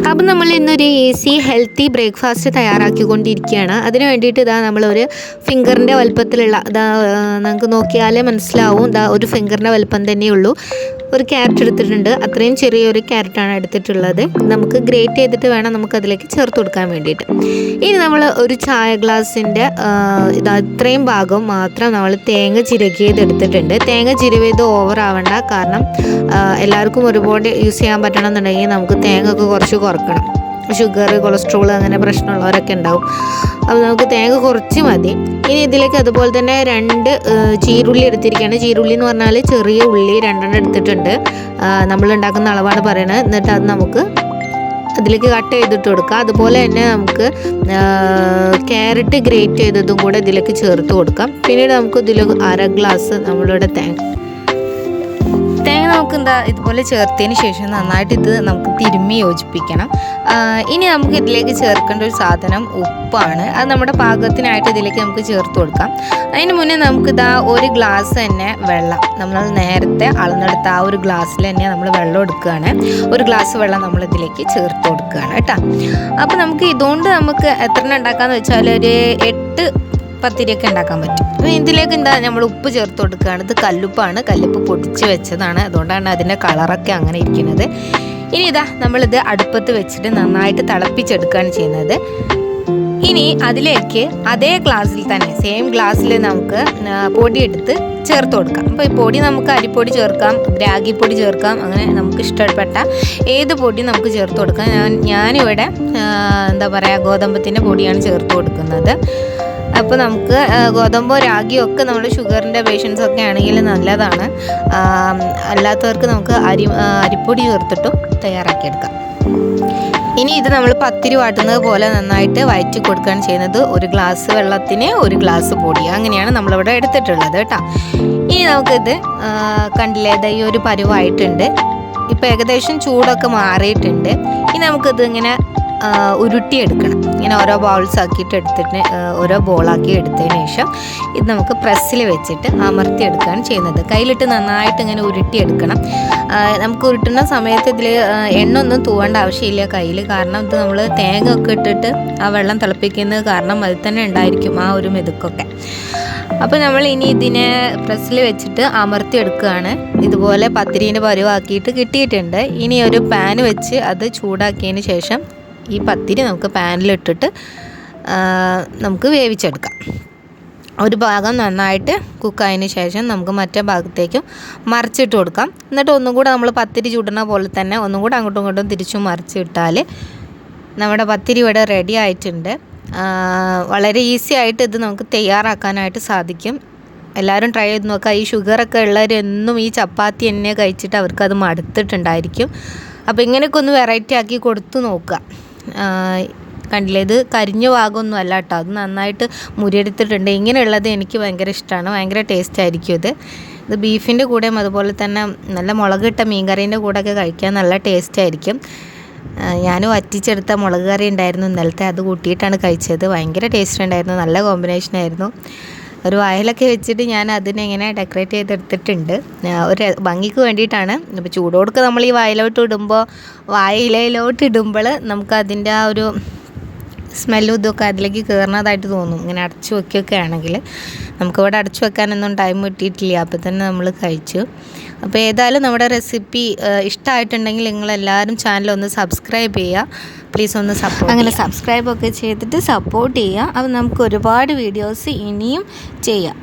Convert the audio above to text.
അപ്പം നമ്മൾ ഇന്നൊരു ഈസി ഹെൽത്തി ബ്രേക്ക്ഫാസ്റ്റ് തയ്യാറാക്കിക്കൊണ്ടിരിക്കുകയാണ്. അതിന് വേണ്ടിയിട്ട് ഇതാ നമ്മളൊരു ഫിംഗറിൻ്റെ വലുപ്പത്തിലുള്ള നമുക്ക് നോക്കിയാലേ മനസ്സിലാവും. ഒരു ഫിംഗറിൻ്റെ വലുപ്പം തന്നെയുള്ളൂ. ഒരു ക്യാരറ്റ് എടുത്തിട്ടുണ്ട്. അത്രയും ചെറിയൊരു ക്യാരറ്റാണ് എടുത്തിട്ടുള്ളത്. നമുക്ക് ഗ്രേറ്റ് ചെയ്തിട്ട് വേണം നമുക്കതിലേക്ക് ചേർത്ത് കൊടുക്കാൻ വേണ്ടിയിട്ട്. ഇനി നമ്മൾ ഒരു ചായ ഗ്ലാസിൻ്റെ ഇത്രയും ഭാഗം മാത്രം നമ്മൾ തേങ്ങ ചിരകിയത് എടുത്തിട്ടുണ്ട്. തേങ്ങ ചിരവിയത് ഓവർ ആവണ്ട, കാരണം എല്ലാവർക്കും ഒരുപാട് യൂസ് ചെയ്യാൻ പറ്റണം എന്നുണ്ടെങ്കിൽ നമുക്ക് തേങ്ങ ഒക്കെ കുറച്ച് കുറക്കണം. ഷുഗർ, കൊളസ്ട്രോൾ അങ്ങനെ പ്രശ്നമുള്ളവരൊക്കെ ഉണ്ടാവും. അപ്പോൾ നമുക്ക് തേങ്ങ കുറച്ച് മതി. ഇനി ഇതിലേക്ക് അതുപോലെ തന്നെ 2 ചീരുള്ളി എടുത്തിരിക്കുകയാണ്. ചീരുള്ളി എന്ന് പറഞ്ഞാൽ ചെറിയ ഉള്ളി 2 എടുത്തിട്ടുണ്ട്. നമ്മൾ ഉണ്ടാക്കുന്ന അളവാണ് പറയുന്നത്. എന്നിട്ട് അത് നമുക്ക് അതിലേക്ക് കട്ട് ചെയ്തിട്ട് കൊടുക്കുക. അതുപോലെ തന്നെ നമുക്ക് ക്യാരറ്റ് ഗ്രേറ്റ് ചെയ്തതും കൂടെ ഇതിലേക്ക് ചേർത്ത് കൊടുക്കാം. പിന്നീട് നമുക്ക് ഇതിൽ 1/2 ഗ്ലാസ് നമ്മളിവിടെ തേങ്ങ നമുക്ക് ഇതുപോലെ ചേർത്തതിന് ശേഷം നന്നായിട്ട് ഇത് നമുക്ക് തിരുമ്മി യോജിപ്പിക്കണം. ഇനി നമുക്ക് ഇതിലേക്ക് ചേർക്കേണ്ട ഒരു സാധനം ഉപ്പാണ്. അത് നമ്മുടെ പാകത്തിനായിട്ട് ഇതിലേക്ക് നമുക്ക് ചേർത്ത് കൊടുക്കാം. അതിന് മുന്നേ നമുക്കിതാ 1 ഗ്ലാസ് തന്നെ വെള്ളം, നമ്മൾ നേരത്തെ അളന്നെടുത്ത ആ ഒരു ഗ്ലാസ്സിൽ തന്നെ നമ്മൾ വെള്ളം എടുക്കുകയാണ്. 1 ഗ്ലാസ് വെള്ളം നമ്മൾ ഇതിലേക്ക് ചേർത്ത് കൊടുക്കുകയാണ് കേട്ടോ. അപ്പോൾ നമുക്ക് ഇതുകൊണ്ട് നമുക്ക് എത്ര ഉണ്ടാക്കാമെന്ന് വെച്ചാൽ ഒരു 8 പത്തിരിയൊക്കെ ഉണ്ടാക്കാൻ പറ്റും. ഇതിലേക്ക് നമ്മൾ ഉപ്പ് ചേർത്ത് കൊടുക്കുകയാണ്. ഇത് കല്ലുപ്പാണ്, കല്ലുപ്പ് പൊടിച്ച് വെച്ചതാണ്, അതുകൊണ്ടാണ് അതിൻ്റെ കളറൊക്കെ അങ്ങനെ ഇരിക്കുന്നത്. ഇനി നമ്മളിത് അടുപ്പത്ത് വെച്ചിട്ട് നന്നായിട്ട് തിളപ്പിച്ചെടുക്കുകയാണ് ചെയ്യുന്നത്. ഇനി അതിലേക്ക് അതേ ഗ്ലാസ്സിൽ തന്നെ, സെയിം ഗ്ലാസ്സിൽ നമുക്ക് പൊടി എടുത്ത് ചേർത്ത് കൊടുക്കാം. അപ്പോൾ ഈ പൊടി നമുക്ക് അരിപ്പൊടി ചേർക്കാം, രാഗിപ്പൊടി ചേർക്കാം, അങ്ങനെ നമുക്ക് ഇഷ്ടപ്പെട്ട ഏത് പൊടി നമുക്ക് ചേർത്ത് കൊടുക്കാം. ഞാനിവിടെ ഗോതമ്പത്തിൻ്റെ പൊടിയാണ് ചേർത്ത് കൊടുക്കുന്നത്. അപ്പോൾ നമുക്ക് ഗോതമ്പോ രാഗിയോ ഒക്കെ നമ്മുടെ ഷുഗറിൻ്റെ പേഷ്യൻസൊക്കെ ആണെങ്കിൽ നല്ലതാണ്. അല്ലാത്തവർക്ക് നമുക്ക് അരിപ്പൊടി ചേർത്തിട്ടും തയ്യാറാക്കിയെടുക്കാം. ഇനി ഇത് നമ്മൾ പത്തിരി വാട്ടുന്നത് പോലെ നന്നായിട്ട് വഴറ്റി കൊടുക്കുകയാണ് ചെയ്യുന്നത്. 1 ഗ്ലാസ് വെള്ളത്തിന് 1 ഗ്ലാസ് പൊടി, അങ്ങനെയാണ് നമ്മളിവിടെ എടുത്തിട്ടുള്ളത് കേട്ടോ. ഇനി നമുക്കിത് കണ്ടില്ലേ, ഈ ഒരു പരുവായിട്ടുണ്ട്. ഇപ്പോൾ ഏകദേശം ചൂടൊക്കെ മാറിയിട്ടുണ്ട്. ഇനി നമുക്കിത് ഇങ്ങനെ ഉരുട്ടിയെടുക്കണം. ഇങ്ങനെ ഓരോ ബൗൾസ് ആക്കിയിട്ട് എടുത്തിട്ട് ഓരോ ബോളാക്കി എടുത്തതിന് ശേഷം ഇത് നമുക്ക് പ്രസ്സിൽ വെച്ചിട്ട് അമർത്തിയെടുക്കുകയാണ് ചെയ്യുന്നത്. കയ്യിലിട്ട് നന്നായിട്ട് ഇങ്ങനെ ഉരുട്ടിയെടുക്കണം. നമുക്ക് ഉരുട്ടുന്ന സമയത്ത് ഇതിൽ എണ്ണ ഒന്നും തൂവേണ്ട ആവശ്യമില്ല കയ്യിൽ, കാരണം ഇത് നമ്മൾ തേങ്ങ ഒക്കെ ഇട്ടിട്ട് ആ വെള്ളം തിളപ്പിക്കുന്നത് കാരണം അതിൽ തന്നെ ഉണ്ടായിരിക്കും ആ ഒരു മെതുക്കൊക്കെ. അപ്പോൾ നമ്മൾ ഇനി ഇതിനെ പ്രസ്സിൽ വെച്ചിട്ട് അമർത്തിയെടുക്കുകയാണ്. ഇതുപോലെ പത്തിരീൻ്റെ പരുവാക്കിയിട്ട് കിട്ടിയിട്ടുണ്ട്. ഇനി ഒരു പാൻ വെച്ച് അത് ചൂടാക്കിയതിന് ശേഷം ഈ പത്തിരി നമുക്ക് പാനിലിട്ടിട്ട് നമുക്ക് വേവിച്ചെടുക്കാം. ഒരു ഭാഗം നന്നായിട്ട് കുക്കായതിന് ശേഷം നമുക്ക് മറ്റേ ഭാഗത്തേക്കും മറിച്ചിട്ട് കൊടുക്കാം. എന്നിട്ട് ഒന്നും കൂടെ നമ്മൾ പത്തിരി ചുടുന്ന പോലെ തന്നെ ഒന്നും കൂടെ അങ്ങോട്ടും ഇങ്ങോട്ടും തിരിച്ചും മറിച്ചിട്ടാൽ നമ്മുടെ പത്തിരി ഇവിടെ റെഡി ആയിട്ടുണ്ട്. വളരെ ഈസി ആയിട്ട് ഇത് നമുക്ക് തയ്യാറാക്കാനായിട്ട് സാധിക്കും. എല്ലാവരും ട്രൈ ചെയ്ത് നോക്കുക. ഈ ഷുഗറൊക്കെ ഉള്ളവരെന്നും ഈ ചപ്പാത്തി തന്നെ കഴിച്ചിട്ട് അവർക്കത് മടുത്തിട്ടുണ്ടായിരിക്കും. അപ്പോൾ ഇങ്ങനെയൊക്കെ ഒന്ന് വെറൈറ്റി ആക്കി കൊടുത്തു നോക്കുക. കണ്ടില്ലേ, ഇത് കരിഞ്ഞ ഭാഗമൊന്നും അല്ല കേട്ടോ, അത് നന്നായിട്ട് മുരിയെടുത്തിട്ടുണ്ട്. ഇങ്ങനെയുള്ളത് എനിക്ക് ഭയങ്കര ഇഷ്ടമാണ്, ഭയങ്കര ടേസ്റ്റ് ആയിരിക്കും ഇത് ബീഫിൻ്റെ കൂടെയും അതുപോലെ തന്നെ നല്ല മുളകിട്ട മീൻകറീൻ്റെ കൂടെയൊക്കെ കഴിക്കാൻ നല്ല ടേസ്റ്റ് ആയിരിക്കും. ഞാൻ വറ്റിച്ചെടുത്ത മുളക് കറി ഉണ്ടായിരുന്നു ഇന്നലത്തെ, അത് കൂട്ടിയിട്ടാണ് കഴിച്ചത്. ഭയങ്കര ടേസ്റ്റ് ഉണ്ടായിരുന്നു, നല്ല കോമ്പിനേഷനായിരുന്നു. ഒരു വായലൊക്കെ വെച്ചിട്ട് ഞാൻ അതിനെങ്ങനെ ഡെക്കറേറ്റ് ചെയ്തെടുത്തിട്ടുണ്ട്, ഒരു ഭംഗിക്ക് വേണ്ടിയിട്ടാണ്. ഇപ്പോൾ ചൂടോടൊക്കെ നമ്മൾ ഈ വായിലയിലോട്ട് ഇടുമ്പോൾ നമുക്കതിൻ്റെ ആ ഒരു സ്മെല്ലും ഇതൊക്കെ അതിലേക്ക് കയറുന്നതായിട്ട് തോന്നും. ഇങ്ങനെ അടച്ചു വയ്ക്കുകയൊക്കെ ആണെങ്കിൽ. നമുക്കിവിടെ അടച്ചു വെക്കാനൊന്നും ടൈം കിട്ടിയിട്ടില്ല, അപ്പോൾ തന്നെ നമ്മൾ കഴിച്ചു. അപ്പോൾ ഏതായാലും നമ്മുടെ റെസിപ്പി ഇഷ്ടമായിട്ടുണ്ടെങ്കിൽ നിങ്ങളെല്ലാവരും ചാനലൊന്ന് സബ്സ്ക്രൈബ് ചെയ്യുക, പ്ലീസ് ഒന്ന് അങ്ങനെ സബ്സ്ക്രൈബൊക്കെ ചെയ്തിട്ട് സപ്പോർട്ട് ചെയ്യുക. അപ്പോൾ നമുക്ക് ഒരുപാട് വീഡിയോസ് ഇനിയും ചെയ്യാം.